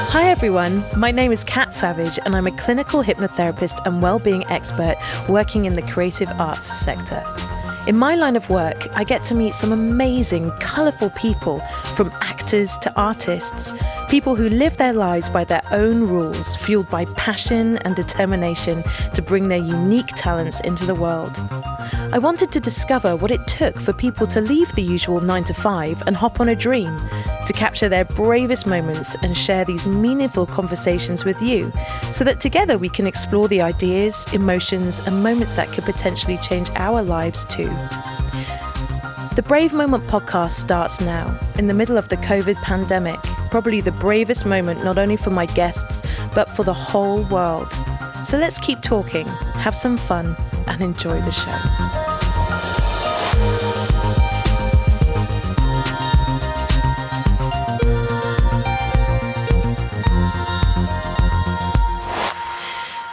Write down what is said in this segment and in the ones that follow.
Hi everyone, my name is Kat Savage and I'm a clinical hypnotherapist and wellbeing expert working in the creative arts sector. In my line of work, I get to meet some amazing, colourful people, from actors to artists, people who live their lives by their own rules, fueled by passion and determination to bring their unique talents into the world. I wanted to discover what it took for people to leave the usual 9 to 5 and hop on a dream, to capture their bravest moments and share these meaningful conversations with you, so that together we can explore the ideas, emotions, and moments that could potentially change our lives too. The Brave Moment podcast starts now, in the middle of the COVID pandemic, probably the bravest moment not only for my guests, but for the whole world. So let's keep talking, have some fun, and enjoy the show.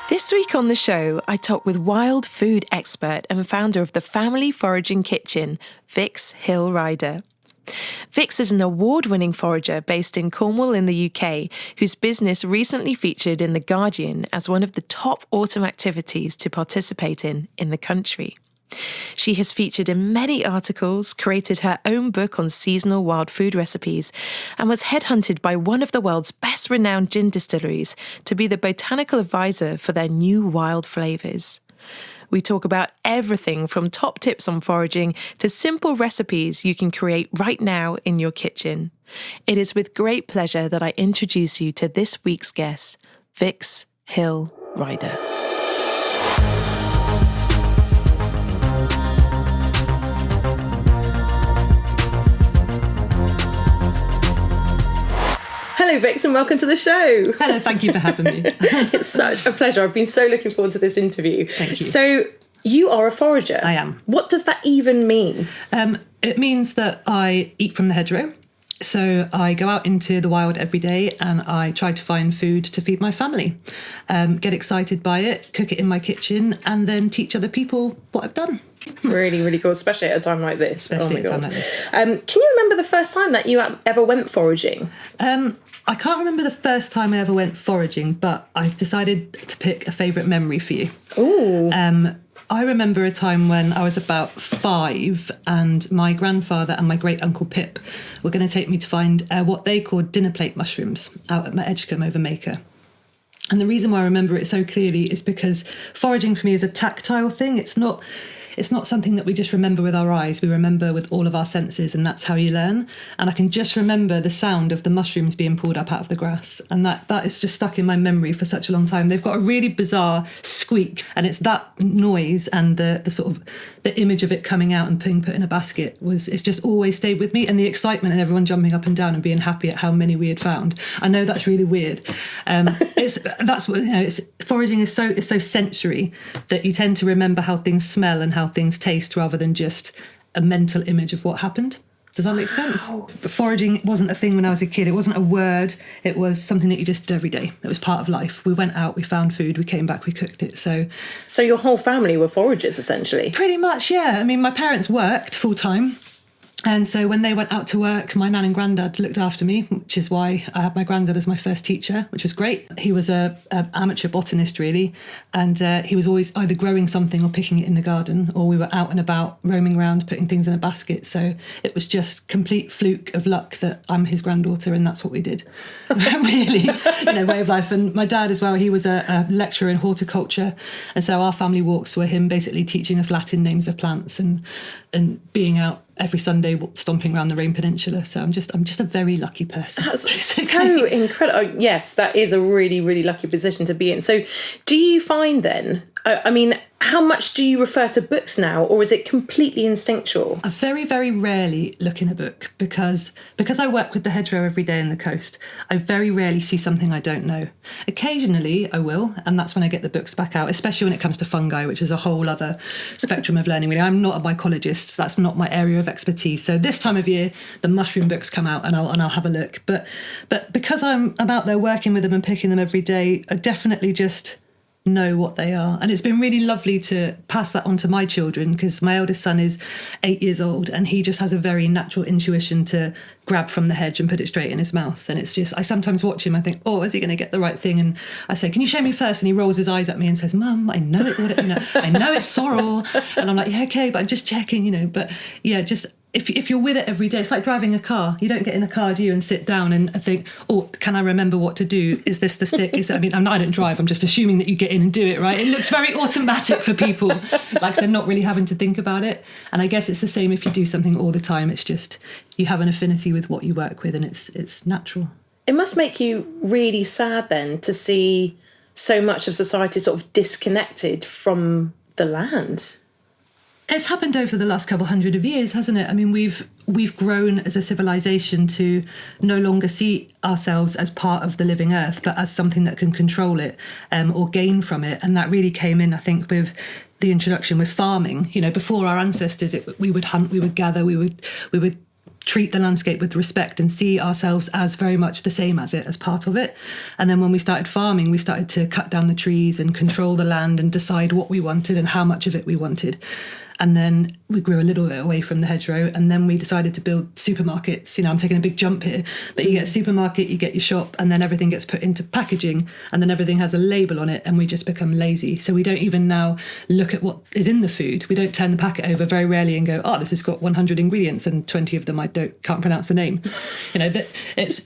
This week on the show, I talk with wild food expert and founder of the Family Foraging Kitchen, Vix Hill-Ryder. Vix is an award-winning forager based in Cornwall in the UK, whose business recently featured in The Guardian as one of the top autumn activities to participate in the country. She has featured in many articles, created her own book on seasonal wild food recipes, and was headhunted by one of the world's best-renowned gin distilleries to be the botanical advisor for their new wild flavours. We talk about everything from top tips on foraging to simple recipes you can create right now in your kitchen. It is with great pleasure that I introduce you to this week's guest, Vix Hill-Ryder. Hello, Vix, and welcome to the show. Hello, thank you for having me. It's such a pleasure. I've been so looking forward to this interview. Thank you. So, you are a forager. I am. What does that even mean? It means that I eat from the hedgerow. So I go out into the wild every day and I try to find food to feed my family, get excited by it, cook it in my kitchen, and then teach other people what I've done. Really, really cool, especially at a time like this. Especially oh my at a God. time like this. Can you remember the first time that you ever went foraging? I can't remember the first time I ever went foraging, but I've decided to pick a favourite memory for you. Ooh. I remember a time when I was about 5 and my grandfather and my great uncle Pip were going to take me to find what they called dinner plate mushrooms out at my Edgecombe over Maker. And the reason why I remember it so clearly is because foraging for me is a tactile thing. It's not something that we just remember with our eyes. We remember with all of our senses, and that's how you learn. And I can just remember the sound of the mushrooms being pulled up out of the grass. And that is just stuck in my memory for such a long time. They've got a really bizarre squeak, and it's that noise and the sort of the image of it coming out and being put in a basket it's just always stayed with me. And the excitement and everyone jumping up and down and being happy at how many we had found. I know that's really weird. Foraging is so sensory that you tend to remember how things smell and how things taste rather than just a mental image of what happened. Does that make sense? But foraging wasn't a thing when I was a kid. It wasn't a word. It was something that you just did every day. It was part of life. We went out, we found food, we came back, we cooked it. So your whole family were foragers, essentially? Pretty much, yeah. I mean, my parents worked full time. And so when they went out to work, my nan and granddad looked after me, which is why I had my granddad as my first teacher, which was great. He was a amateur botanist, really, and he was always either growing something or picking it in the garden, or we were out and about roaming around, putting things in a basket. So it was just complete fluke of luck that I'm his granddaughter, and that's what we did. Really, way of life. And my dad as well, he was a lecturer in horticulture, and so our family walks were him basically teaching us Latin names of plants and being out every Sunday stomping around the Rhine Peninsula. So I'm just a very lucky person. That's so incredible. Oh, yes, that is a really, really lucky position to be in. So do you find then, I mean, how much do you refer to books now, or is it completely instinctual? I very, very rarely look in a book because I work with the hedgerow every day in the coast. I very rarely see something I don't know. Occasionally I will, and that's when I get the books back out, especially when it comes to fungi, which is a whole other spectrum of learning. Really, I'm not a mycologist. That's not my area of expertise. So this time of year, the mushroom books come out, and I'll have a look. But because I'm out there working with them and picking them every day, I definitely just know what they are. And it's been really lovely to pass that on to my children, because my eldest son is 8 years old and he just has a very natural intuition to grab from the hedge and put it straight in his mouth. And it's just, I sometimes watch him, I think, oh, is he going to get the right thing? And I say, can you show me first? And he rolls his eyes at me and says, Mum, I know it, I know it's sorrel. And I'm like, yeah, okay, but I'm just checking, but yeah, just if you're with it every day, it's like driving a car. You don't get in a car, do you, and sit down and think, oh, can I remember what to do? Is this the stick? I don't drive. I'm just assuming that you get in and do it, right? It looks very automatic for people, like they're not really having to think about it. And I guess it's the same if you do something all the time. It's just you have an affinity with what you work with, and it's natural. It must make you really sad then to see so much of society sort of disconnected from the land. It's happened over the last couple hundred of years, hasn't it? I mean, we've grown as a civilization to no longer see ourselves as part of the living earth, but as something that can control it or gain from it. And that really came in, I think, with the introduction with farming. Before our ancestors, we would hunt, we would gather, we would treat the landscape with respect and see ourselves as very much the same as it, as part of it. And then when we started farming, we started to cut down the trees and control the land and decide what we wanted and how much of it we wanted. And then we grew a little bit away from the hedgerow, and then we decided to build supermarkets. I'm taking a big jump here, but you get a supermarket, you get your shop, and then everything gets put into packaging, and then everything has a label on it, and we just become lazy. So we don't even now look at what is in the food. We don't turn the packet over very rarely and go, oh, this has got 100 ingredients, and 20 of them I can't pronounce the name.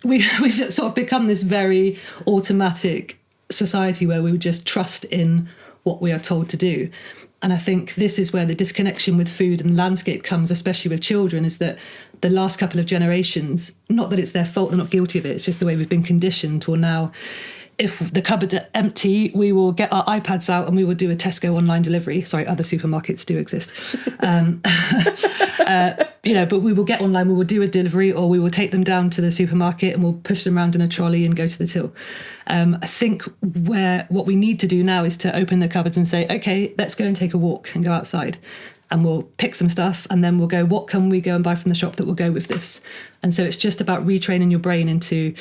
We've sort of become this very automatic society where we would just trust in what we are told to do. And I think this is where the disconnection with food and landscape comes, especially with children, is that the last couple of generations, not that it's their fault, they're not guilty of it, it's just the way we've been conditioned. Or now, if the cupboards are empty, we will get our iPads out and we will do a Tesco online delivery. Sorry, other supermarkets do exist. But we will get online, we will do a delivery, or we will take them down to the supermarket and we'll push them around in a trolley and go to the till. I think what we need to do now is to open the cupboards and say, okay, let's go and take a walk and go outside. And we'll pick some stuff and then we'll go, what can we go and buy from the shop that will go with this? And so it's just about retraining your brain into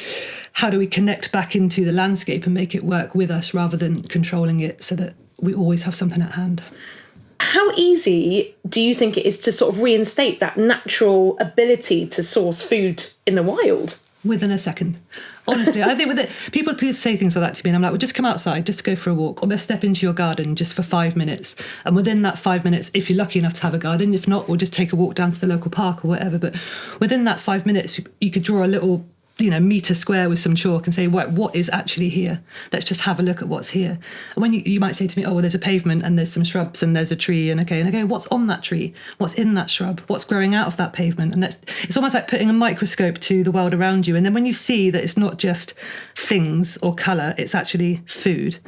how do we connect back into the landscape and make it work with us rather than controlling it, so that we always have something at hand. How easy do you think it is to sort of reinstate that natural ability to source food in the wild? Within a second. Honestly, I think with it, people say things like that to me and I'm like, well, just come outside, just go for a walk, or let's step into your garden just for 5 minutes. And within that 5 minutes, if you're lucky enough to have a garden, if not, we'll just take a walk down to the local park or whatever. But within that 5 minutes, you could draw a little metre square with some chalk and say, what is actually here? Let's just have a look at what's here. And when you might say to me, oh, well, there's a pavement and there's some shrubs and there's a tree, and okay, what's on that tree? What's in that shrub? What's growing out of that pavement? And it's almost like putting a microscope to the world around you. And then when you see that it's not just things or colour, it's actually food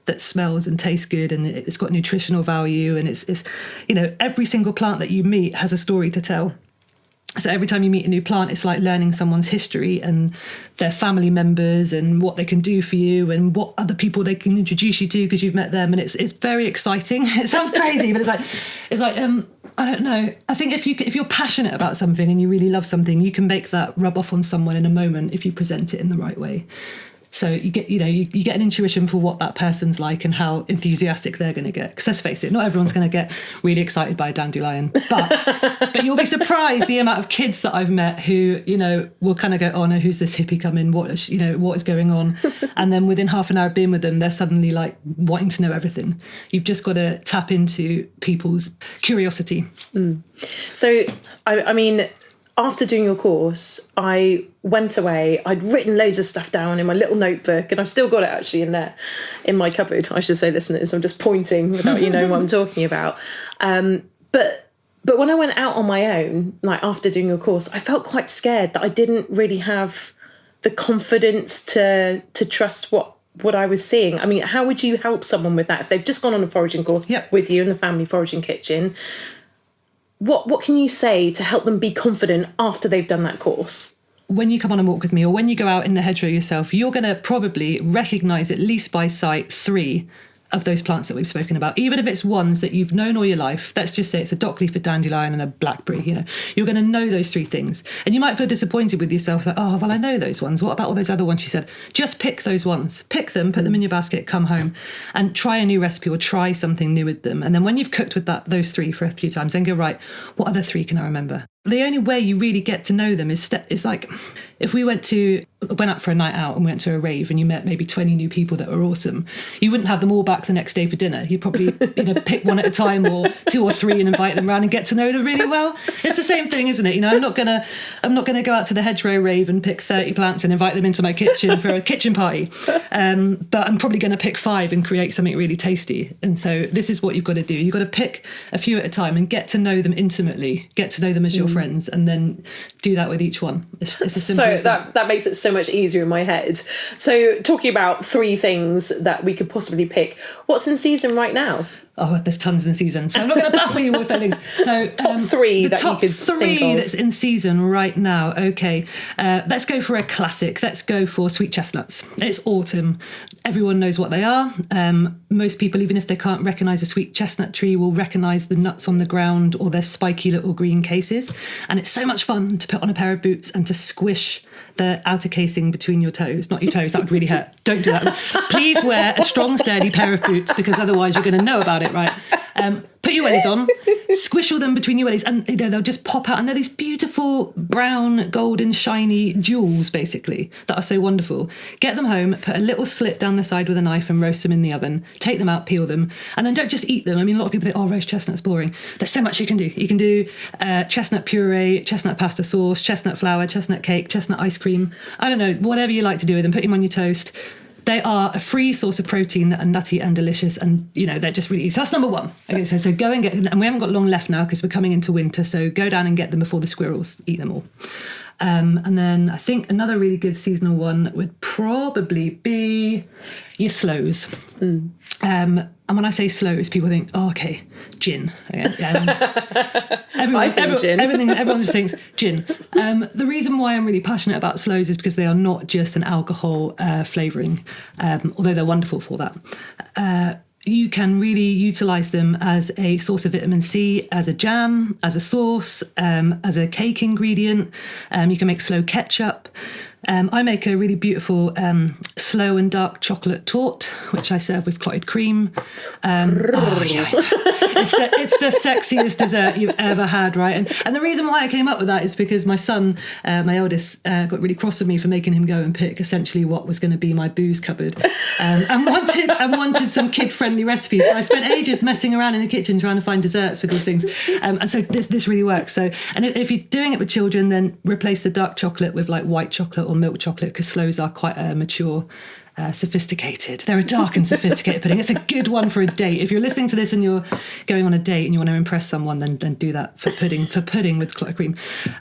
that smells and tastes good, and it's got nutritional value, and it's every single plant that you meet has a story to tell. So every time you meet a new plant, it's like learning someone's history and their family members and what they can do for you and what other people they can introduce you to because you've met them. And it's very exciting. It sounds crazy, but it's like I don't know. I think if you're passionate about something and you really love something, you can make that rub off on someone in a moment if you present it in the right way. So you get an intuition for what that person's like and how enthusiastic they're going to get. Because let's face it, not everyone's going to get really excited by a dandelion. But you'll be surprised the amount of kids that I've met who, will kind of go, oh no, who's this hippie coming? What is going on? And then within half an hour of being with them, they're suddenly like wanting to know everything. You've just got to tap into people's curiosity. So, I mean, after doing your course, I went away. I'd written loads of stuff down in my little notebook, and I've still got it actually in there, in my cupboard. I should say, listeners, I'm just pointing without you knowing what I'm talking about. But when I went out on my own, like after doing your course, I felt quite scared that I didn't really have the confidence to trust what I was seeing. I mean, how would you help someone with that if they've just gone on a foraging course with you in the Family Foraging Kitchen? What can you say to help them be confident after they've done that course? When you come on a walk with me, or when you go out in the hedgerow yourself, you're going to probably recognise at least by sight 3 of those plants that we've spoken about, even if it's ones that you've known all your life. Let's just say it's a dockleaf, a dandelion, and a blackberry. You're going to know those 3 things, and you might feel disappointed with yourself, like, oh well, I know those ones. What about all those other ones? She said, just pick those ones, pick them, put them in your basket, come home, and try a new recipe or try something new with them. And then when you've cooked with those 3 for a few times, then go, right, what other 3 can I remember? The only way you really get to know them is like if we went out for a night out and went to a rave and you met maybe 20 new people that were awesome, you wouldn't have them all back the next day for dinner. You'd probably pick one at a time, or 2 or 3, and invite them around and get to know them really well. It's the same thing, isn't it? I'm not gonna go out to the hedgerow rave and pick 30 plants and invite them into my kitchen for a kitchen party. But I'm probably going to pick 5 and create something really tasty. And so this is what you've got to do. You've got to pick a few at a time and get to know them intimately, get to know them as your friends, and then do that with each one. It's as simple as that makes it so much easier in my head. So talking about 3 things that we could possibly pick, what's in season right now? Oh, there's tons in season, so I'm not going to baffle you with things. So top 3 that you could think of. That's in season right now. Okay, let's go for a classic. Let's go for sweet chestnuts. It's autumn. Everyone knows what they are. Most people, even if they can't recognise a sweet chestnut tree, will recognise the nuts on the ground or their spiky little green cases. And it's so much fun to put on a pair of boots and to squish the outer casing between your toes. Not your toes, that would really hurt. Don't do that. Please wear a strong, sturdy pair of boots, because otherwise you're going to know about it, right? Put your wellies on, squish all them between your wellies, and they'll just pop out, and they're these beautiful brown, golden, shiny jewels, basically, that are so wonderful. Get them home, put a little slit down the side with a knife and roast them in the oven. Take them out, peel them, and then don't just eat them. I mean, a lot of people think, oh, roast chestnut's boring. There's so much you can do. You can do chestnut puree, chestnut pasta sauce, chestnut flour, chestnut cake, chestnut ice cream. I don't know, whatever you like to do with them, put them on your toast. They are a free source of protein that are nutty and delicious, and they're just really easy. So that's number 1. Okay, so go and get them, and we haven't got long left now because we're coming into winter, so go down and get them before the squirrels eat them all. And then I think another really good seasonal one would probably be your sloes. And when I say sloes, people think, oh, okay, gin. Everyone just thinks gin. The reason why I'm really passionate about sloes is because they are not just an alcohol flavouring, although they're wonderful for that. You can really utilise them as a source of vitamin C, as a jam, as a sauce, as a cake ingredient. You can make sloe ketchup. I make a really beautiful sloe and dark chocolate torte, which I serve with clotted cream. It's the sexiest dessert you've ever had, right? And the reason why I came up with that is because my son, my eldest, got really cross with me for making him go and pick essentially what was going to be my booze cupboard, and wanted some kid-friendly recipes. So I spent ages messing around in the kitchen trying to find desserts with these things, and so this really works. So, and if you're doing it with children, then replace the dark chocolate with like white chocolate or milk chocolate, because sloes are quite mature, sophisticated. They're a dark and sophisticated pudding. It's a good one for a date. If you're listening to this and you're going on a date and you want to impress someone, then do that for pudding with clotted cream.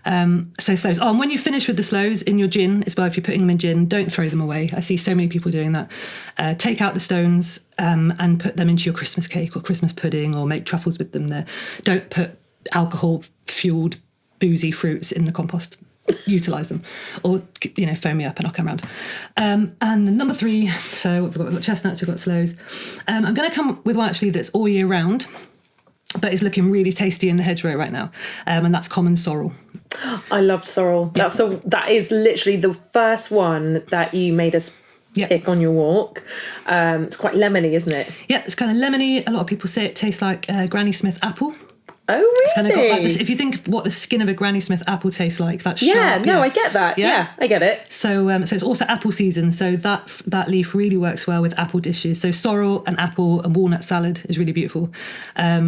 So sloes. Oh, and when you finish with the sloes in your gin, as well, if you're putting them in gin, don't throw them away. I see so many people doing that. Take out the stones and put them into your Christmas cake or Christmas pudding, or make truffles with them there. Don't put alcohol-fueled, boozy fruits in the compost. Utilise them, or phone me up and I'll come around. And number 3, so we've got chestnuts, we've got sloes. I'm going to come with one actually that's all year round, but is looking really tasty in the hedgerow right now, and that's common sorrel. I love sorrel. Yeah. That is literally the first one that you made us pick on your walk. It's quite lemony, isn't it? Yeah, it's kind of lemony. A lot of people say it tastes like Granny Smith apple. Oh, really? It's kind of got like this, if you think of what the skin of a Granny Smith apple tastes like, that's sharp. I get that. Yeah, I get it. So it's also apple season, so that leaf really works well with apple dishes. So sorrel and apple and walnut salad is really beautiful.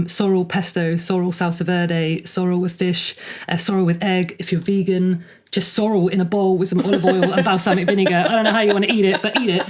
Sorrel pesto, sorrel salsa verde, sorrel with fish, sorrel with egg if you're vegan. Just sorrel in a bowl with some olive oil and balsamic vinegar. I don't know how you want to eat it, but eat it.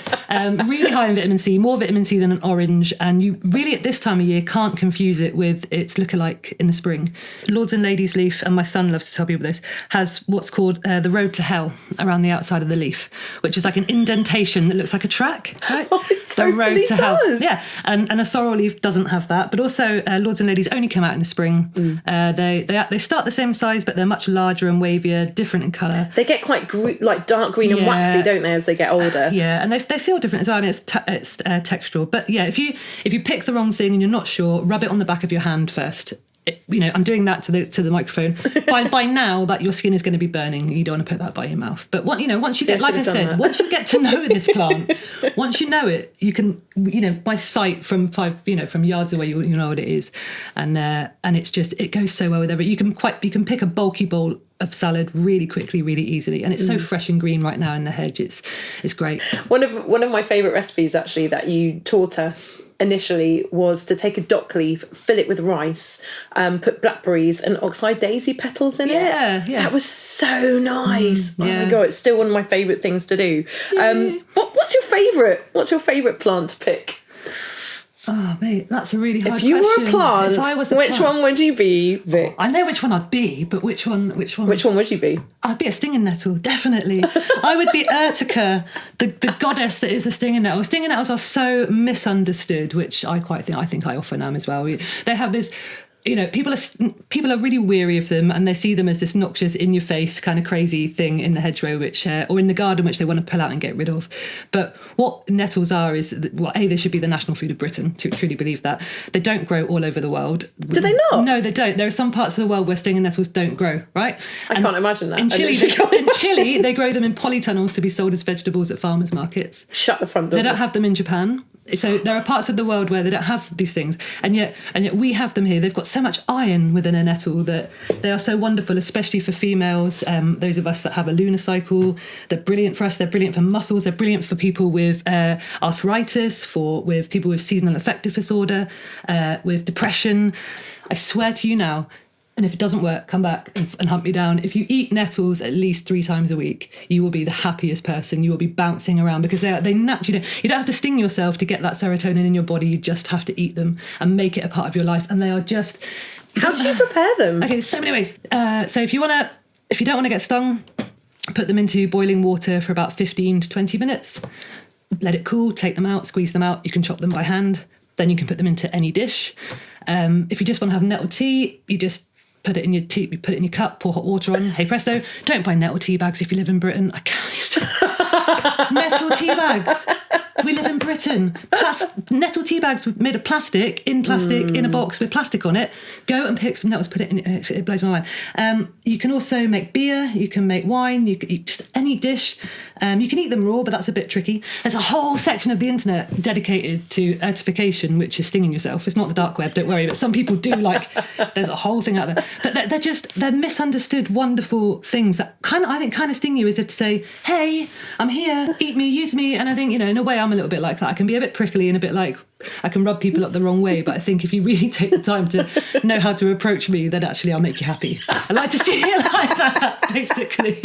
Really high in vitamin C, more vitamin C than an orange. And you really, at this time of year, can't confuse it with its lookalike in the spring. Lords and Ladies leaf, and my son loves to tell people this, has what's called the road to hell around the outside of the leaf, which is like an indentation that looks like a track, right? Oh, it totally the road to does. Hell. Yeah, and a sorrel leaf doesn't have that. But also, Lords and Ladies only come out in the spring. They start the same size, but they're much larger and wavier, different in colour. They get quite dark green and waxy, don't they, as they get older? Yeah, and they feel different as well. I mean, it's textural. But yeah, if you pick the wrong thing and you're not sure, rub it on the back of your hand first. I'm doing that to the microphone. By now, that your skin is going to be burning. You don't want to put that by your mouth. But once you get, like I said, once you get to know this plant, once you know it, you can, by sight from from yards away, you know what it is, and it's just, it goes so well with everything. You can pick a bulky bowl of salad really quickly, really easily, and it's so fresh and green right now in the hedge. It's great. One of my favourite recipes actually that you taught us initially was to take a dock leaf, fill it with rice, put blackberries and oxeye daisy petals in it. Yeah, that was so nice. Oh my god, it's still one of my favourite things to do. What's your favourite plant to pick? Oh, mate, that's a really hard question. If you were a plant, which one would you be, Vix? I know which one I'd be, but which one? Which one would you be? I'd be a stinging nettle, definitely. I would be Urtica, the goddess that is a stinging nettle. Stinging nettles are so misunderstood, which I think I often am as well. They have this... people are really weary of them, and they see them as this noxious, in your face kind of crazy thing in the hedgerow, or in the garden, which they want to pull out and get rid of. But what nettles are is, they should be the national food of Britain. To truly believe that. They don't grow all over the world. Do they not? No, they don't. There are some parts of the world where stinging nettles don't grow. Right? I can't imagine that. In Chile, they grow them in polytunnels to be sold as vegetables at farmers' markets. Shut the front door. They don't have them in Japan. So there are parts of the world where they don't have these things, and yet we have them here. They've got so much iron within a nettle that they are so wonderful, especially for females, those of us that have a lunar cycle. They're brilliant for us. They're brilliant for muscles. They're brilliant for people with arthritis, with people with seasonal affective disorder, with depression. I swear to you now, and if it doesn't work, come back and hunt me down. If you eat nettles at least 3 times a week, you will be the happiest person. You will be bouncing around, because they naturally, you don't have to sting yourself to get that serotonin in your body. You just have to eat them and make it a part of your life. And they are just... How do you prepare them? Okay, there's so many ways. So if you don't want to get stung, put them into boiling water for about 15 to 20 minutes. Let it cool, take them out, squeeze them out. You can chop them by hand. Then you can put them into any dish. If you just want to have nettle tea, you just... put it in your tea, put it in your cup, pour hot water on. Hey presto, don't buy nettle tea bags if you live in Britain. I can't. Nettle tea bags. We live in Britain. Nettle tea bags made of plastic, in a box with plastic on it. Go and pick some nettles, put it in. It blows my mind. You can also make beer. You can make wine. You can eat just any dish. You can eat them raw, but that's a bit tricky. There's a whole section of the internet dedicated to ertification, which is stinging yourself. It's not the dark web, don't worry. But some people do there's a whole thing out there. But they're misunderstood, wonderful things that I think sting you, as if to say, hey, I'm here, eat me, use me. And I think, in a way, I'm a little bit like that. I can be a bit prickly and a bit like, I can rub people up the wrong way, but I think if you really take the time to know how to approach me, then actually I'll make you happy. I like to see it like that, basically.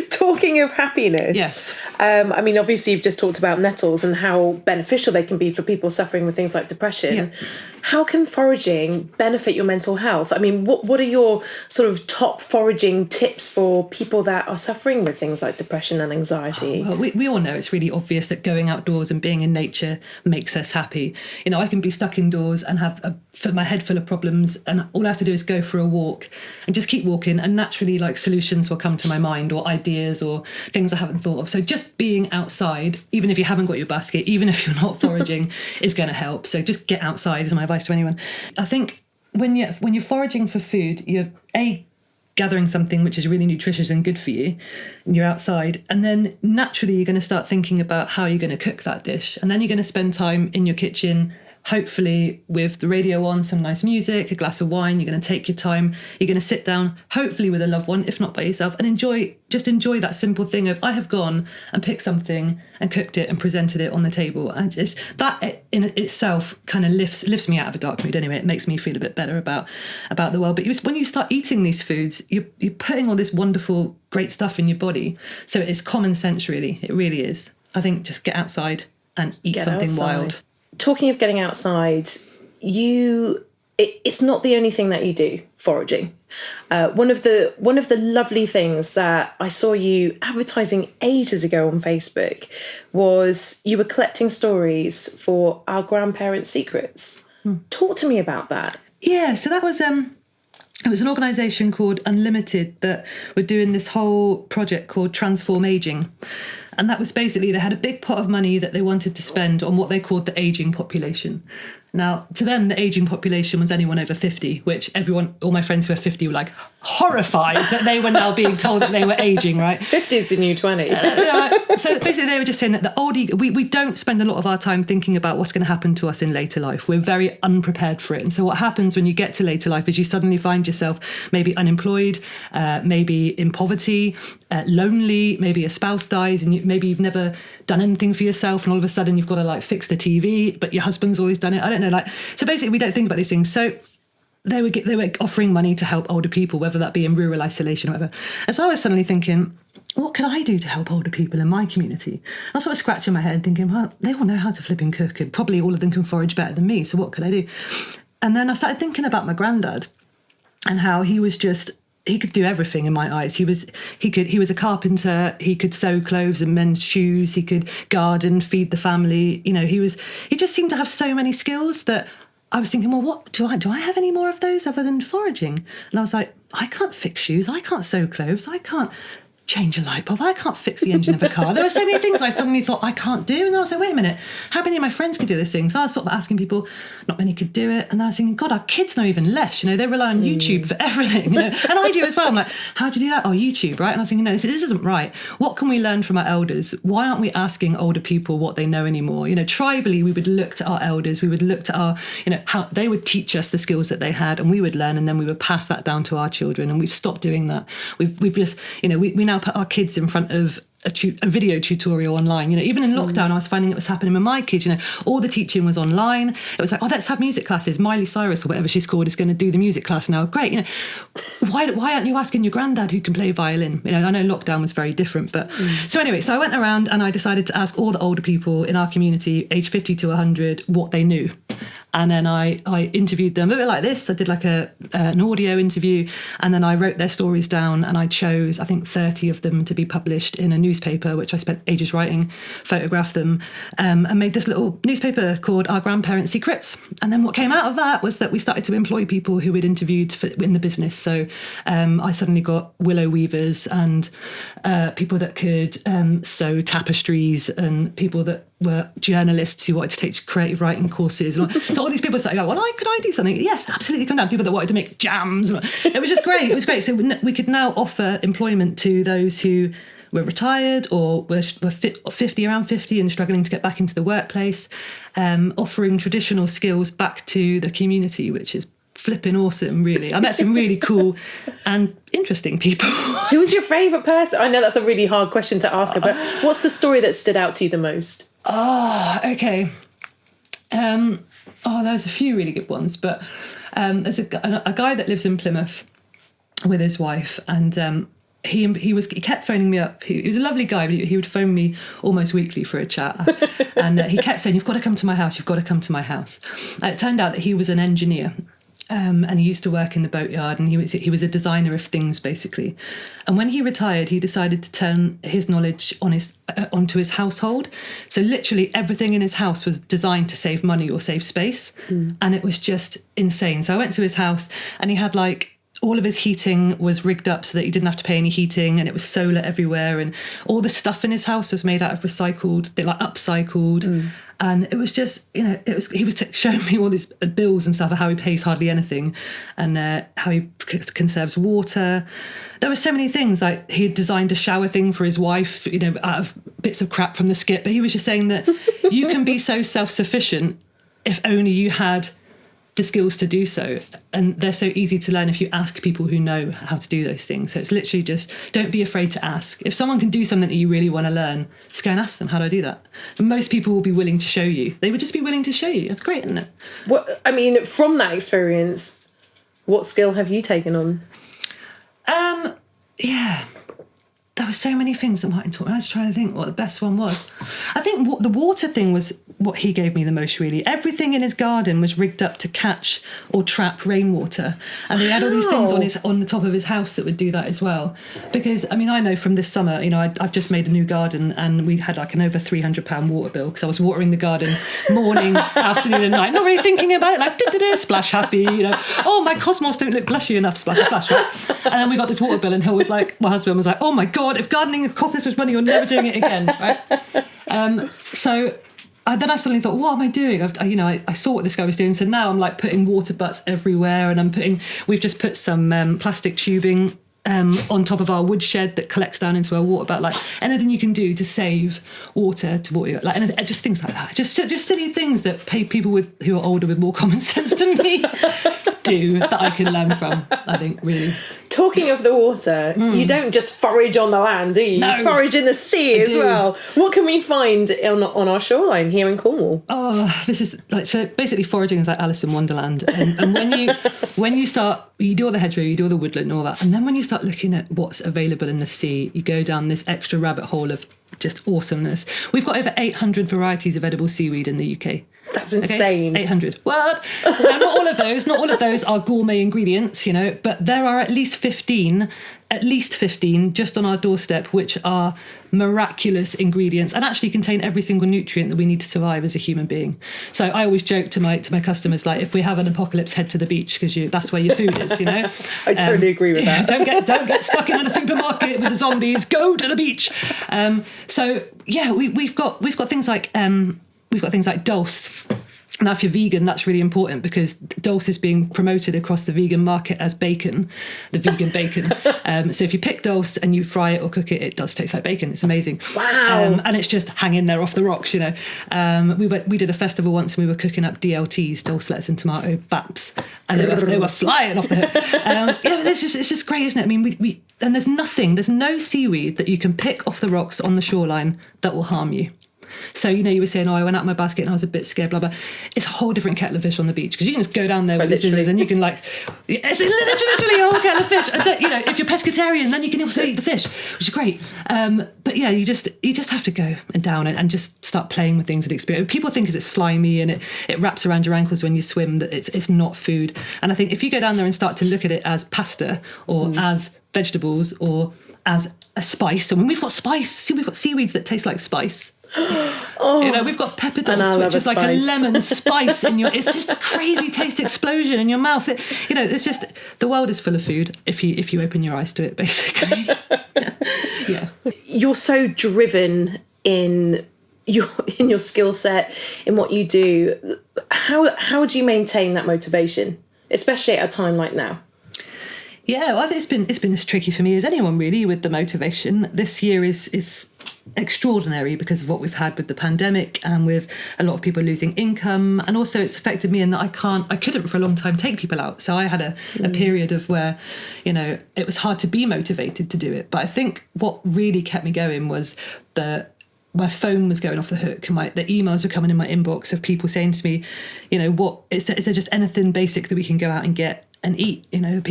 Talking of happiness, yes. Obviously you've just talked about nettles and how beneficial they can be for people suffering with things like depression. Yeah. How can foraging benefit your mental health? What are your sort of top foraging tips for people that are suffering with things like depression and anxiety? Well, we all know it's really obvious that going outdoors and being in nature makes us happy. I can be stuck indoors and have my head full of problems, and all I have to do is go for a walk and just keep walking, and naturally solutions will come to my mind, or ideas or things I haven't thought of. So just being outside, even if you haven't got your basket, even if you're not foraging, is going to help. So just get outside is my advice to anyone. I think when you're foraging for food, you're gathering something which is really nutritious and good for you, and you're outside, and then naturally you're going to start thinking about how you're going to cook that dish, and then you're going to spend time in your kitchen, hopefully with the radio on, some nice music, a glass of wine. You're going to take your time. You're going to sit down, hopefully with a loved one, if not by yourself, and enjoy that simple thing of, I have gone and picked something and cooked it and presented it on the table. And that in itself kind of lifts me out of a dark mood anyway. It makes me feel a bit better about the world. But when you start eating these foods, you're putting all this wonderful, great stuff in your body. So it's common sense, really. It really is. I think just get outside and eat something wild. Talking of getting outside, it's not the only thing that you do, foraging. One of the lovely things that I saw you advertising ages ago on Facebook was you were collecting stories for Our Grandparents' Secrets. Talk to me about that. Yeah, so that was It was an organisation called Unlimited that were doing this whole project called Transform Aging. And that was basically, they had a big pot of money that they wanted to spend on what they called the ageing population. Now, to them, the ageing population was anyone over 50, which all my friends who are 50 were like horrified that they were now being told that they were ageing, right? 50 is the new 20. So basically they were just saying that the older, we don't spend a lot of our time thinking about what's going to happen to us in later life. We're very unprepared for it. And so what happens when you get to later life is you suddenly find yourself maybe unemployed, maybe in poverty, lonely, maybe a spouse dies and maybe you've never done anything for yourself and all of a sudden you've got to like fix the TV, but your husband's always done it. I don't know. So basically we don't think about these things. So they were offering money to help older people, whether that be in rural isolation or whatever. And so I was suddenly thinking, what can I do to help older people in my community? I was sort of scratching my head thinking, well, they all know how to flip and cook and probably all of them can forage better than me. So what could I do? And then I started thinking about my granddad and how he could do everything in my eyes. He was a carpenter. He could sew clothes and mend shoes. He could garden, feed the family. You know, he just seemed to have so many skills that I was thinking, well, what do I have any more of those other than foraging? And I was like, I can't fix shoes. I can't sew clothes. I can't change a light bulb. I can't fix the engine of a car. There were so many things I suddenly thought I can't do. And then I was like, wait a minute, how many of my friends could do this thing? So I was sort of asking people, not many could do it. And then I was thinking, God, our kids know even less. You know, they rely on YouTube for everything. You know, and I do as well. I'm like, how do you do that? Oh, YouTube, right? And I was thinking, no, this isn't right. What can we learn from our elders? Why aren't we asking older people what they know anymore? You know, tribally, we would look to our elders. We would look to our, you know, how they would teach us the skills that they had and we would learn and then we would pass that down to our children. And we've stopped doing that. We've just, you know, we now put our kids in front of a video tutorial online. You know, even in lockdown, I was finding it was happening with my kids. You know, all the teaching was online. It was like, oh, let's have music classes. Miley Cyrus or whatever she's called is going to do the music class now. Great. You know, why aren't you asking your granddad who can play violin? You know, I know lockdown was very different, but so anyway, so I went around and I decided to ask all the older people in our community, age 50 to 100, what they knew. And then I interviewed them a bit like this. I did like an audio interview and then I wrote their stories down and I chose, I think, 30 of them to be published in a newspaper, which I spent ages writing, photographed them, and made this little newspaper called Our Grandparents' Secrets. And then what came out of that was that we started to employ people who we'd interviewed in the business. So I suddenly got willow weavers and people that could sew tapestries and people that were journalists who wanted to take creative writing courses. So all these people started going, well, could I do something? Yes, absolutely, come down. People that wanted to make jams. It was just great. It was great. So we could now offer employment to those who were retired or were 50, around 50 and struggling to get back into the workplace, offering traditional skills back to the community, which is flipping awesome, really. I met some really cool and interesting people. Who was your favourite person? I know that's a really hard question to ask her, but what's the story that stood out to you the most? Oh, okay. There's a few really good ones, but there's a guy that lives in Plymouth with his wife, and he kept phoning me up. He was a lovely guy, but he would phone me almost weekly for a chat, and he kept saying, "You've got to come to my house. You've got to come to my house." It turned out that he was an engineer. And he used to work in the boatyard and he was a designer of things, basically. And when he retired, he decided to turn his knowledge onto his household. So literally everything in his house was designed to save money or save space. And it was just insane. So I went to his house and he had all of his heating was rigged up so that he didn't have to pay any heating, and it was solar everywhere, and all the stuff in his house was made out of recycled, upcycled. And it was just, you know, he was showing me all these bills and stuff of how he pays hardly anything and how he conserves water. There were so many things, like he had designed a shower thing for his wife, you know, out of bits of crap from the skip. But he was just saying that you can be so self-sufficient if only you had the skills to do so, and they're so easy to learn if you ask people who know how to do those things. So it's literally just, don't be afraid to ask. If someone can do something that you really want to learn, just go and ask them, how do I do that? And most people will be willing to show you. They would just be willing to show you. That's great, isn't it? From that experience, what skill have you taken on? There were so many things that Martin taught me. I was trying to think what the best one was. I think the water thing was what he gave me the most, really. Everything in his garden was rigged up to catch or trap rainwater, and he had all these things on the top of his house that would do that as well. Because I mean, I know from this summer, you know, I've just made a new garden, and we had like an over £300 water bill because I was watering the garden morning, afternoon, and night, not really thinking about it, like splash happy, you know. Oh, my cosmos don't look blushy enough, splash splash. Right? And then we got this water bill, and Hill was like, my husband was like, oh my god, if gardening cost this much money, you're never doing it again, right? Then I suddenly thought, what am I doing? I saw what this guy was doing, so now I'm like putting water butts everywhere, and we've just put some plastic tubing on top of our woodshed that collects down into our water butt. Like anything you can do to save water to water, like anything, just things like that. Just silly things that people who are older with more common sense than me do that I can learn from. I think really. Talking of the water, you don't just forage on the land, do you? No, you forage in the sea as well. What can we find on our shoreline here in Cornwall? Oh, this is like, so basically foraging is like Alice in Wonderland. And when you start, you do all the hedgerow, you do all the woodland and all that, and then when you start looking at what's available in the sea, you go down this extra rabbit hole of just awesomeness. We've got over 800 varieties of edible seaweed in the UK. That's insane. Okay? 800. What? Now, not all of those are gourmet ingredients, you know, but there are at least 15 just on our doorstep, which are miraculous ingredients and actually contain every single nutrient that we need to survive as a human being. So I always joke to my customers, like, if we have an apocalypse, head to the beach, because that's where your food is, you know. I totally agree with that. Don't get stuck in a supermarket with the zombies. Go to the beach. So yeah, we've got things like dulse. Now, if you're vegan, that's really important, because dulse is being promoted across the vegan market as bacon, the vegan bacon. So if you pick dulse and you fry it or cook it, it does taste like bacon. It's amazing. Wow. And it's just hanging there off the rocks, you know. We did a festival once, and we were cooking up DLTs, dulse, lettuce and tomato baps, and they were flying off the hook. But it's just great, isn't it? I mean, and there's no seaweed that you can pick off the rocks on the shoreline that will harm you. So, you know, you were saying, I went out my basket and I was a bit scared, blah, blah. It's a whole different kettle of fish on the beach, because you can just go down there with the scissors and you can, like, it's literally a whole kettle of fish. You know, if you're pescatarian, then you can also eat the fish, which is great. But yeah, you just have to go and down it and just start playing with things and experience. People think it's slimy and it wraps around your ankles when you swim, that it's not food. And I think if you go down there and start to look at it as pasta or as vegetables or as a spice, I mean, we've got spice. We've got seaweeds that taste like spice. Oh, you know, we've got pepper dulse, which is like a lemon spice in your. It's just a crazy taste explosion in your mouth. You know, it's just, the world is full of food if you open your eyes to it, basically. Yeah. You're so driven in your skill set, in what you do. How do you maintain that motivation, especially at a time like now? Yeah, well, I think it's been as tricky for me as anyone, really, with the motivation. This year is extraordinary because of what we've had with the pandemic and with a lot of people losing income, and also it's affected me in that I couldn't for a long time take people out. So I had a period of where, you know, it was hard to be motivated to do it. But I think what really kept me going was my phone was going off the hook, and the emails were coming in my inbox of people saying to me, you know, is there just anything basic that we can go out and get and eat? You know,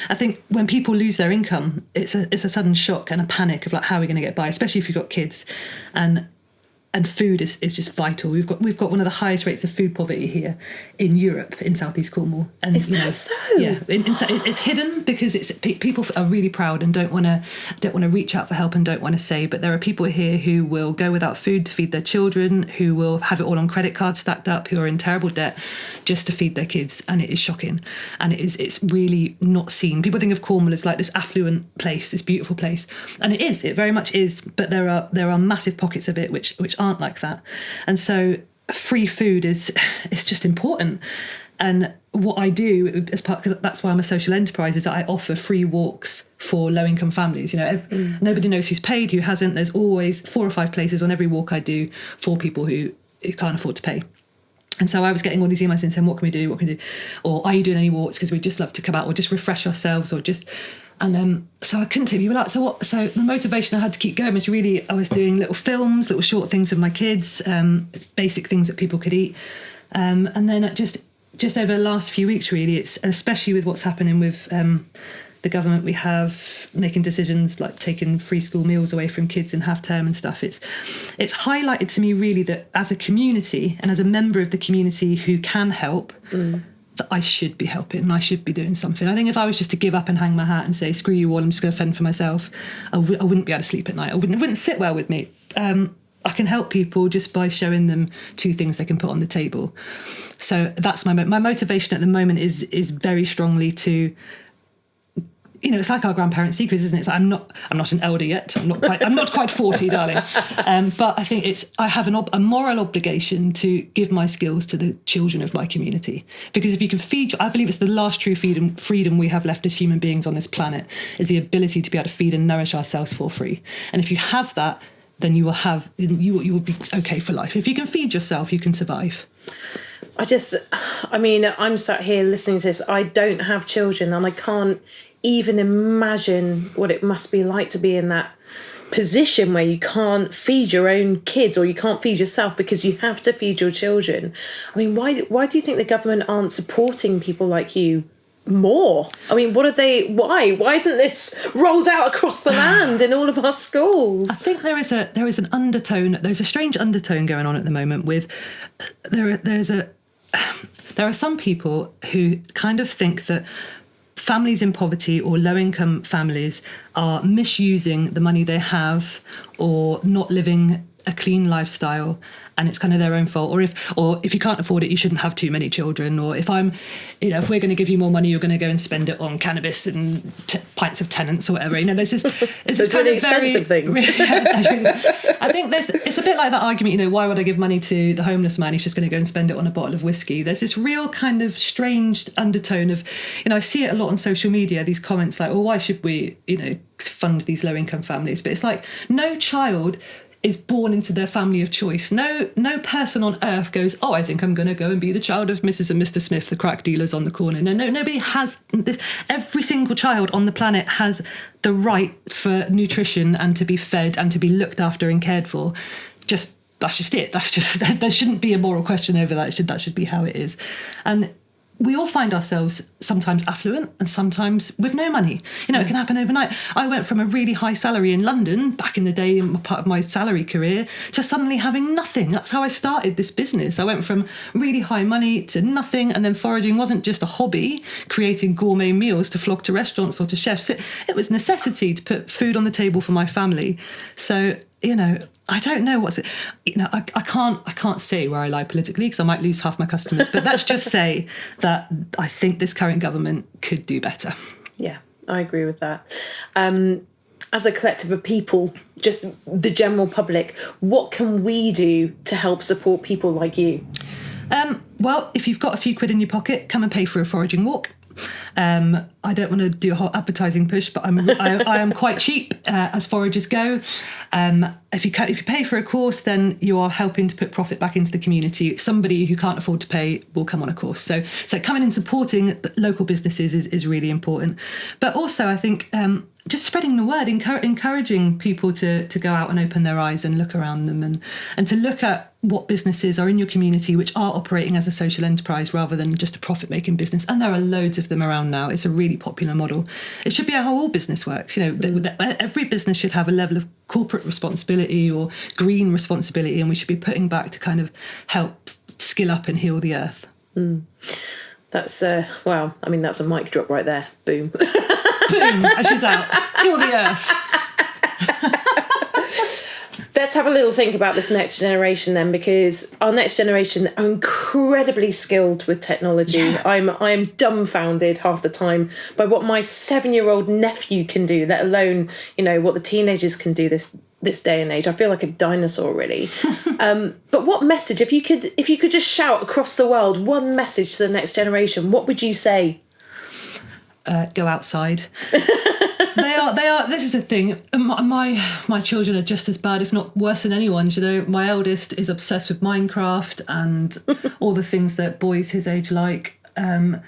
I think when people lose their income, it's a sudden shock and a panic of like, how are we going to get by, especially if you've got kids, and food is just vital. We've got one of the highest rates of food poverty here in Europe, in southeast Cornwall. And is that so? Yeah, it's hidden because people are really proud and don't want to reach out for help and don't want to say. But there are people here who will go without food to feed their children, who will have it all on credit cards stacked up, who are in terrible debt just to feed their kids, and it is shocking, and it's really not seen. People think of Cornwall as like this affluent place, this beautiful place, and it very much is. But there are massive pockets of it which aren't like that, and so free food is just important. And what I do as part, because that's why I'm a social enterprise, is that I offer free walks for low-income families. You know, nobody knows who's paid, who hasn't. There's always 4 or 5 places on every walk I do for people who can't afford to pay. And so I was getting all these emails and saying, what can we do? Or are you doing any walks? Because we'd just love to come out, or just refresh ourselves, or just... And so I couldn't take people out. So the motivation I had to keep going was really, I was doing little films, little short things with my kids, basic things that people could eat. And then just over the last few weeks, really, it's especially with what's happening with the government we have making decisions like taking free school meals away from kids in half term and stuff, it's highlighted to me really that as a community and as a member of the community who can help, that I should be helping and I should be doing something. I think if I was just to give up and hang my hat and say, screw you all, I'm just going to fend for myself, I wouldn't be able to sleep at night. It wouldn't sit well with me. I can help people just by showing them 2 things they can put on the table. So that's my motivation at the moment is very strongly to, it's like our grandparents' secrets, isn't it? It's like, I'm not an elder yet. I'm not quite 40, darling. But I think I have a moral obligation to give my skills to the children of my community. Because if you can I believe it's the last true freedom we have left as human beings on this planet, is the ability to be able to feed and nourish ourselves for free. And if you have that, then you will be okay for life. If you can feed yourself, you can survive. I'm sat here listening to this. I don't have children, and I can't even imagine what it must be like to be in that position where you can't feed your own kids or you can't feed yourself because you have to feed your children. I mean, why do you think the government aren't supporting people like you more? I mean, why isn't this rolled out across the land in all of our schools? I think there is an undertone. There's a strange undertone going on at the moment with there are some people who kind of think that families in poverty or low-income families are misusing the money they have or not living a clean lifestyle, and it's kind of their own fault. Or if you can't afford it, you shouldn't have too many children. Or if if we're going to give you more money, you're going to go and spend it on cannabis and pints of Tenants or whatever. There's this kind really of very expensive things. I think it's a bit like that argument. Why would I give money to the homeless man? He's just going to go and spend it on a bottle of whiskey. There's this real kind of strange undertone of, I see it a lot on social media. These comments like, why should we, fund these low-income families? But it's like, no child is born into their family of choice. No person on earth goes, I think I'm going to go and be the child of Mrs. and Mr. Smith, the crack dealers on the corner. No, nobody has this. Every single child on the planet has the right for nutrition and to be fed and to be looked after and cared for. That's just it. There shouldn't be a moral question over that. That should be how it is. And we all find ourselves sometimes affluent and sometimes with no money. It can happen overnight. I went from a really high salary in London back in the day, in part of my salary career, to suddenly having nothing. That's how I started this business. I went from really high money to nothing, and then foraging wasn't just a hobby, creating gourmet meals to flog to restaurants or to chefs. It was necessity to put food on the table for my family. So, I don't know I can't say where I lie politically because I might lose half my customers, but let's just say that I think this current government could do better. Yeah, I agree with that. As a collective of people, just the general public, what can we do to help support people like you? Well, if you've got a few quid in your pocket, come and pay for a foraging walk. I don't want to do a whole advertising push, but I am quite cheap as foragers go. If you pay for a course, then you are helping to put profit back into the community. Somebody who can't afford to pay will come on a course. So coming and supporting local businesses is really important. But also, I think just spreading the word, encouraging people to go out and open their eyes and look around them and to look at what businesses are in your community which are operating as a social enterprise rather than just a profit-making business. And there are loads of them around now. It's a really popular model. It should be how all business works. Every business should have a level of corporate responsibility or green responsibility, and we should be putting back to kind of help skill up and heal the earth. That's wow. I mean, that's a mic drop right there. Boom. Boom, and she's out. Heal the earth. Let's have a little think about this next generation then, because our next generation are incredibly skilled with technology. Yeah. I am dumbfounded half the time by what my 7-year-old nephew can do, let alone, what the teenagers can do this day and age. I feel like a dinosaur, really. But what message, if you could just shout across the world one message to the next generation, what would you say? Go outside. They are. This is a thing. My children are just as bad, if not worse than anyone's. My eldest is obsessed with Minecraft and all the things that boys his age like. And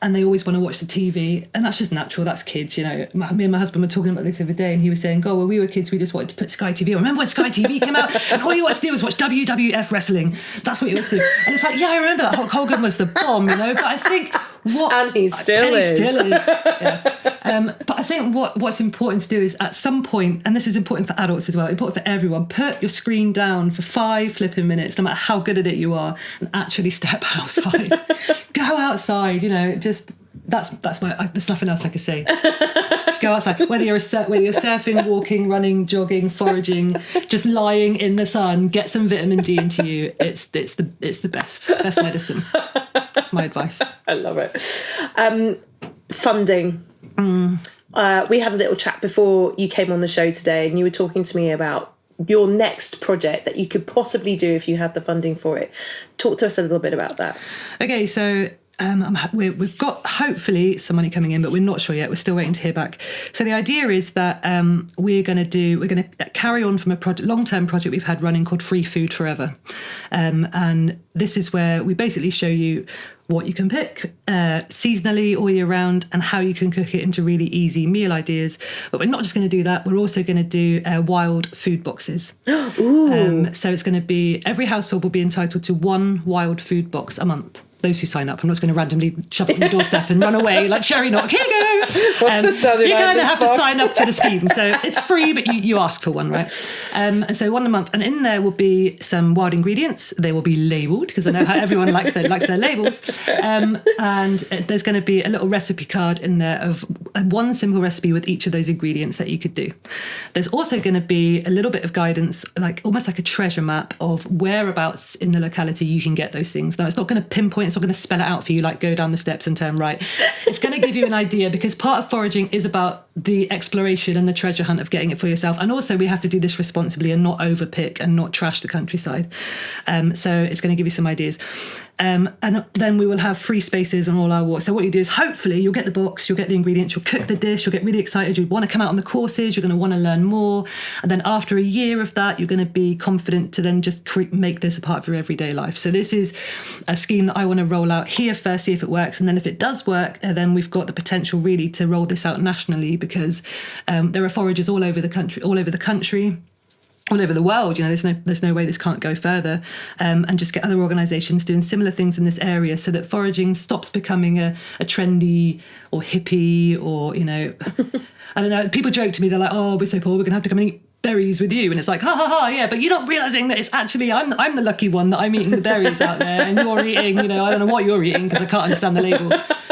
they always want to watch the TV, and that's just natural. That's kids, Me and my husband were talking about this the other day, and he was saying, when we were kids, we just wanted to put Sky TV on. Remember when Sky TV came out, and all you wanted to do was watch WWF wrestling? That's what you wanted to do. And it's like, yeah, I remember that. Hulk Hogan was the bomb, But I think And he still is. Yeah. But I think what's important to do is at some point, and this is important for adults as well, important for everyone, put your screen down for 5 flipping minutes, no matter how good at it you are, and actually step outside. Go outside, just... There's nothing else I could say. Go outside, whether you're surfing, walking, running, jogging, foraging, just lying in the sun, get some vitamin D into you. It's the best medicine. That's my advice. I love it. Funding. We had a little chat before you came on the show today, and you were talking to me about your next project that you could possibly do if you had the funding for it. Talk to us a little bit about that. Okay, so we've got hopefully some money coming in, but we're not sure yet. We're still waiting to hear back. So the idea is that we're going to carry on from a long-term project we've had running called Free Food Forever, and this is where we basically show you what you can pick seasonally all year round and how you can cook it into really easy meal ideas. But we're not just going to do that. We're also going to do wild food boxes. So it's going to be every household will be entitled to 1 wild food box a month. Those who sign up. I'm not going to randomly shove it on the doorstep and run away like Cherry Knock. Here you go. What's the you're going to have to sign up to the scheme. So it's free, but you ask for one, right? And so 1 a month. And in there will be some wild ingredients. They will be labelled because I know how everyone likes their labels. And there's going to be a little recipe card in there of 1 simple recipe with each of those ingredients that you could do. There's also going to be a little bit of guidance, almost like a treasure map of whereabouts in the locality you can get those things. Now, it's not going to pinpoint. It's not going to spell it out for you, like go down the steps and turn right. It's going to give you an idea, because part of foraging is about the exploration and the treasure hunt of getting it for yourself. And also we have to do this responsibly and not overpick and not trash the countryside. So it's going to give you some ideas. And then we will have free spaces on all our walks. So what you do is hopefully you'll get the box, you'll get the ingredients, you'll cook the dish, you'll get really excited, you'll want to come out on the courses, you're going to want to learn more. And then after a year of that, you're going to be confident to then just make this a part of your everyday life. So this is a scheme that I want to roll out here first, see if it works. And then if it does work, then we've got the potential really to roll this out nationally, because there are foragers all over the country, all over the world. There's no way this can't go further, and just get other organisations doing similar things in this area, so that foraging stops becoming a trendy or hippie or I don't know. People joke to me, they're like, "Oh, we're so poor, we're gonna have to come and eat berries with you," and it's like, ha ha ha, yeah, but you're not realising that it's actually I'm the lucky one, that I'm eating the berries out there, and you're eating, I don't know what you're eating because I can't understand the label.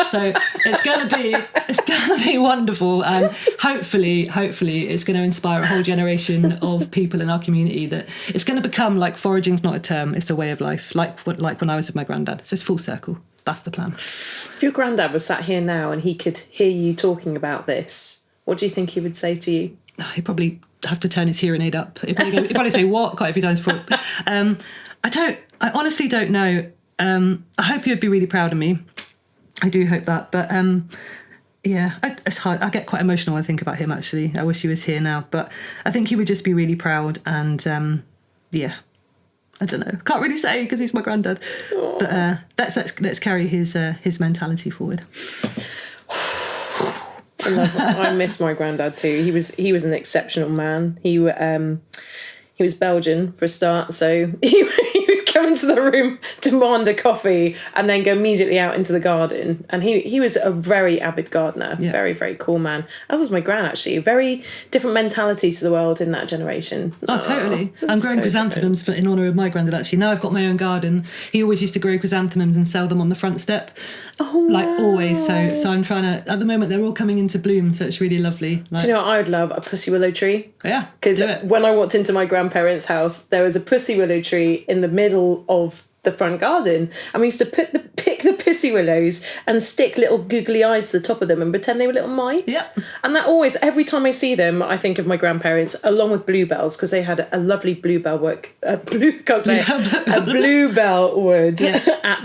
So it's gonna be wonderful, and hopefully it's going to inspire a whole generation of people in our community that it's going to become like foraging's not a term, it's a way of life, like when I was with my granddad. So it's full circle. That's the plan. If your granddad was sat here now and he could hear you talking about this, what do you think he would say to you? He'd probably have to turn his hearing aid up. He'd probably say what quite a few times before. I honestly don't know. I hope he would be really proud of me. I do hope that, but it's hard. I get quite emotional when I think about him, actually. I wish he was here now, but I think he would just be really proud, and I don't know. Can't really say because he's my granddad. Aww. But let's carry his mentality forward. I miss my granddad too. He was an exceptional man. He was Belgian for a start, so he would come into the room, demand a coffee, and then go immediately out into the garden. And he was a very avid gardener, very, very cool man. As was my gran, actually. Very different mentality to the world in that generation. Oh, totally. I'm growing chrysanthemums in honour of my granddad, actually. Now I've got my own garden. He always used to grow chrysanthemums and sell them on the front step. Oh, wow. Like always. So I'm trying to, at the moment, they're all coming into bloom, so it's really lovely. Do you know what I would love? A pussy willow tree. Yeah. Because when I walked into my grandparents' house, there was a pussy willow tree in the middle of the front garden, and we used to pick the pussy willows and stick little googly eyes to the top of them and pretend they were little mice. Yeah. And that always, every time I see them, I think of my grandparents, along with bluebells, because they had a lovely bluebell wood at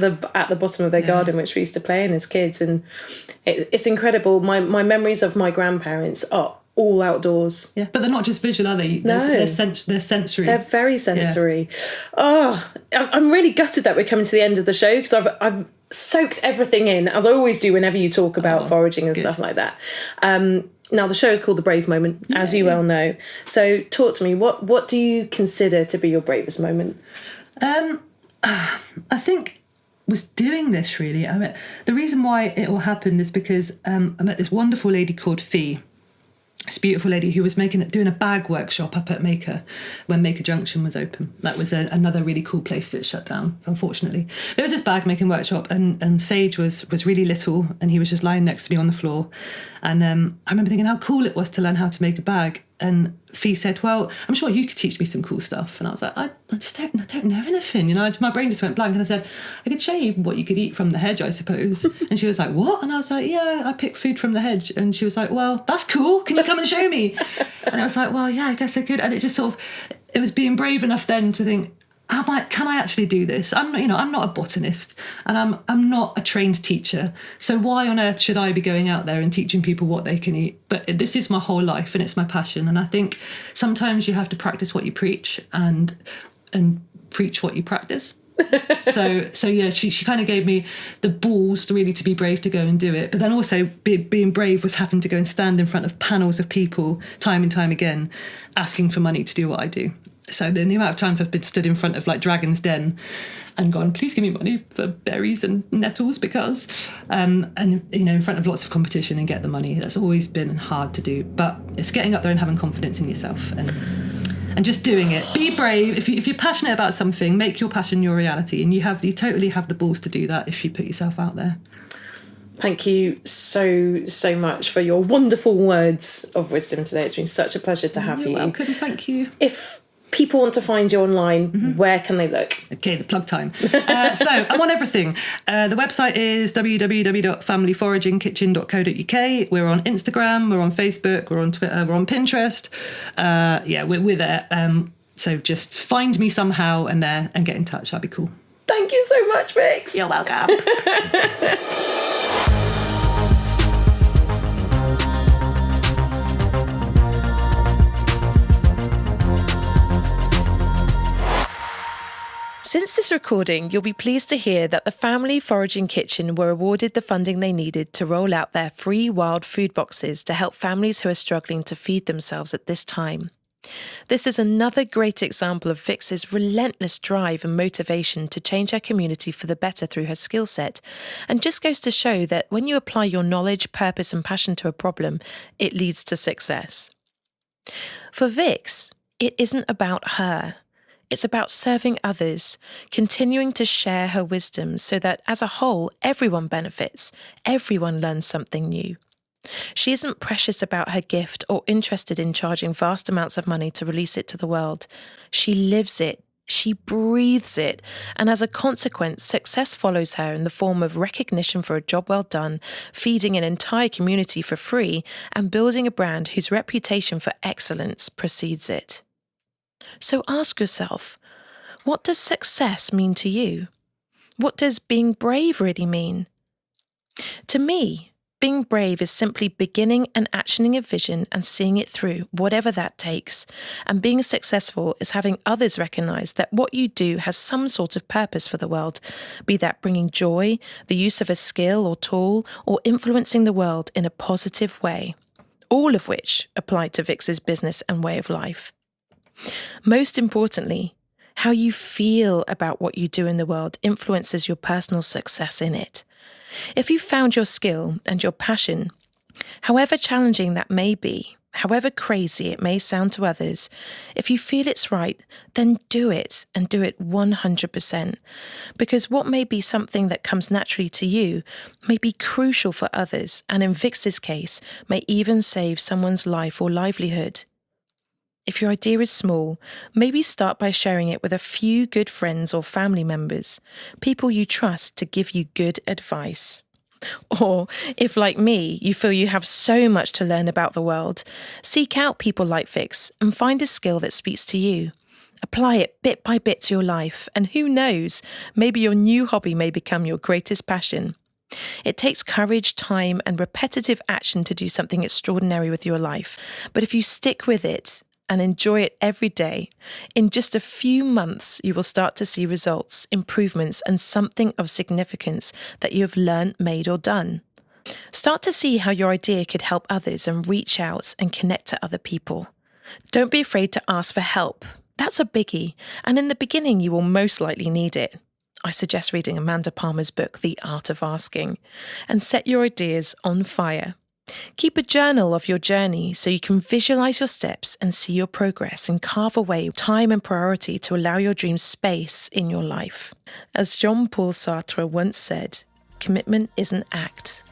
the bottom of their garden, which we used to play in as kids. And it's incredible. My memories of my grandparents are all outdoors. Yeah, but they're not just visual, are they? They're sensory. They're very sensory. Yeah. Oh, I'm really gutted that we're coming to the end of the show, because I've soaked everything in, as I always do whenever you talk about foraging and stuff like that. Now, the show is called The Brave Moment, as you well know. So talk to me, what do you consider to be your bravest moment? I think was doing this really. I mean, the reason why it all happened is because I met this wonderful lady called Fee. This beautiful lady who was doing a bag workshop up at Maker when Maker Junction was open. That was another really cool place that shut down, unfortunately. There was this bag making workshop, and Sage was really little, and he was just lying next to me on the floor. And I remember thinking how cool it was to learn how to make a bag. And Fee said, well, I'm sure you could teach me some cool stuff. And I was like, I don't know anything. My brain just went blank. And I said, I could show you what you could eat from the hedge, I suppose. And she was like, what? And I was like, yeah, I pick food from the hedge. And she was like, well, that's cool. Can you come and show me? And I was like, well, yeah, I guess I could. And it just it was being brave enough then to think, can I actually do this? I'm not a botanist, and I'm not a trained teacher. So why on earth should I be going out there and teaching people what they can eat? But this is my whole life, and it's my passion. And I think sometimes you have to practice what you preach and preach what you practice. So yeah, she kind of gave me the balls really to be brave to go and do it. But then also being brave was having to go and stand in front of panels of people time and time again, asking for money to do what I do. So the amount of times I've been stood in front of like Dragon's Den and gone, please give me money for berries and nettles because, and in front of lots of competition and get the money. That's always been hard to do, but it's getting up there and having confidence in yourself and just doing it. Be brave. If you're passionate about something, make your passion your reality, and you totally have the balls to do that if you put yourself out there. Thank you so much for your wonderful words of wisdom today. It's been such a pleasure to have you. You're welcome. Thank you. If people want to find you online, where can they look? Okay, the plug time. So I'm on everything. The website is www.familyforagingkitchen.co.uk. We're on Instagram, we're on Facebook, we're on Twitter, we're on Pinterest. We're there. So just find me somehow and get in touch. That'd be cool. Thank you so much, Vix. You're welcome. Since this recording, you'll be pleased to hear that the Family Foraging Kitchen were awarded the funding they needed to roll out their free wild food boxes to help families who are struggling to feed themselves at this time. This is another great example of Vix's relentless drive and motivation to change her community for the better through her skill set, and just goes to show that when you apply your knowledge, purpose and passion to a problem, it leads to success. For Vix, it isn't about her. It's about serving others, continuing to share her wisdom so that as a whole, everyone benefits, everyone learns something new. She isn't precious about her gift or interested in charging vast amounts of money to release it to the world. She lives it, she breathes it, and as a consequence, success follows her in the form of recognition for a job well done, feeding an entire community for free, and building a brand whose reputation for excellence precedes it. So ask yourself, what does success mean to you? What does being brave really mean? To me, being brave is simply beginning and actioning a vision and seeing it through, whatever that takes. And being successful is having others recognise that what you do has some sort of purpose for the world, be that bringing joy, the use of a skill or tool, or influencing the world in a positive way. All of which apply to Vix's business and way of life. Most importantly, how you feel about what you do in the world influences your personal success in it. If you found your skill and your passion, however challenging that may be, however crazy it may sound to others, if you feel it's right, then do it and do it 100%. Because what may be something that comes naturally to you may be crucial for others, and in Vix's case, may even save someone's life or livelihood. If your idea is small, maybe start by sharing it with a few good friends or family members, people you trust to give you good advice. Or, if like me, you feel you have so much to learn about the world, seek out people like Vix and find a skill that speaks to you. Apply it bit by bit to your life, and who knows, maybe your new hobby may become your greatest passion. It takes courage, time, and repetitive action to do something extraordinary with your life, but if you stick with it, and enjoy it every day, in just a few months you will start to see results, improvements, and something of significance that you have learned, made, or done. Start to see how your idea could help others and reach out and connect to other people. Don't be afraid to ask for help. That's a biggie, and in the beginning you will most likely need it. I suggest reading Amanda Palmer's book, The Art of Asking, and set your ideas on fire. Keep a journal of your journey so you can visualize your steps and see your progress and carve away time and priority to allow your dreams space in your life. As Jean-Paul Sartre once said, commitment is an act,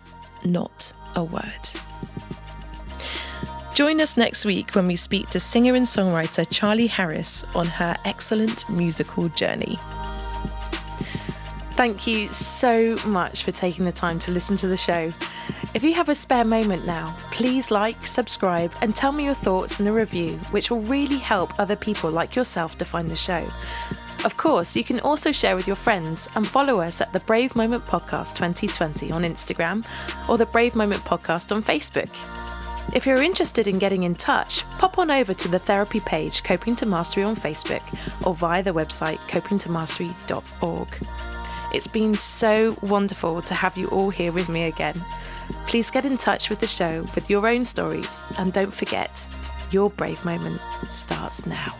not a word. Join us next week when we speak to singer and songwriter Charlie Harris on her excellent musical journey. Thank you so much for taking the time to listen to the show. If you have a spare moment now, please like, subscribe, and tell me your thoughts in a review, which will really help other people like yourself to find the show. Of course, you can also share with your friends and follow us at the Brave Moment Podcast 2020 on Instagram or the Brave Moment Podcast on Facebook. If you're interested in getting in touch, pop on over to the therapy page Coping to Mastery on Facebook or via the website copingtomastery.org. It's been so wonderful to have you all here with me again. Please get in touch with the show with your own stories, and don't forget, your brave moment starts now.